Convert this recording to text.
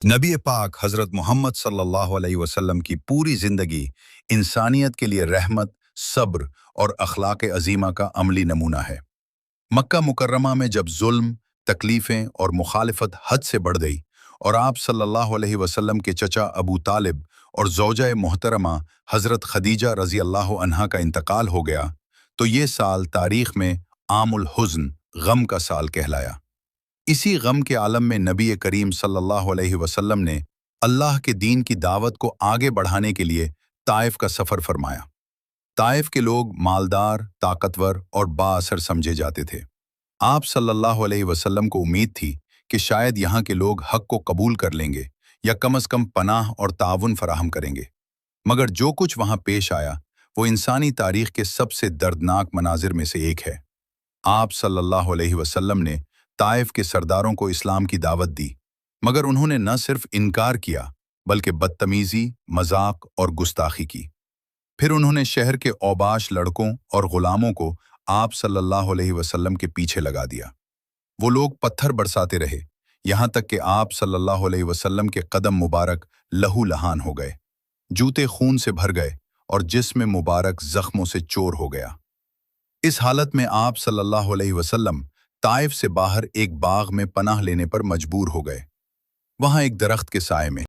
نبی پاک حضرت محمد صلی اللہ علیہ وسلم کی پوری زندگی انسانیت کے لیے رحمت، صبر اور اخلاق عظیمہ کا عملی نمونہ ہے۔ مکہ مکرمہ میں جب ظلم، تکلیفیں اور مخالفت حد سے بڑھ گئی اور آپ صلی اللہ علیہ وسلم کے چچا ابو طالب اور زوجہ محترمہ حضرت خدیجہ رضی اللہ عنہا کا انتقال ہو گیا، تو یہ سال تاریخ میں عام الحزن، غم کا سال کہلایا۔ اسی غم کے عالم میں نبی کریم صلی اللہ علیہ وسلم نے اللہ کے دین کی دعوت کو آگے بڑھانے کے لیے طائف کا سفر فرمایا۔ طائف کے لوگ مالدار، طاقتور اور با اثر سمجھے جاتے تھے۔ آپ صلی اللہ علیہ وسلم کو امید تھی کہ شاید یہاں کے لوگ حق کو قبول کر لیں گے یا کم از کم پناہ اور تعاون فراہم کریں گے، مگر جو کچھ وہاں پیش آیا وہ انسانی تاریخ کے سب سے دردناک مناظر میں سے ایک ہے۔ آپ صلی اللہ علیہ وسلم نے طائف کے سرداروں کو اسلام کی دعوت دی، مگر انہوں نے نہ صرف انکار کیا بلکہ بدتمیزی، مذاق اور گستاخی کی۔ پھر انہوں نے شہر کے اوباش لڑکوں اور غلاموں کو آپ صلی اللہ علیہ وسلم کے پیچھے لگا دیا۔ وہ لوگ پتھر برساتے رہے، یہاں تک کہ آپ صلی اللہ علیہ وسلم کے قدم مبارک لہو لہان ہو گئے، جوتے خون سے بھر گئے اور جسم مبارک زخموں سے چور ہو گیا۔ اس حالت میں آپ صلی اللہ علیہ وسلم طائف سے باہر ایک باغ میں پناہ لینے پر مجبور ہو گئے۔ وہاں ایک درخت کے سائے میں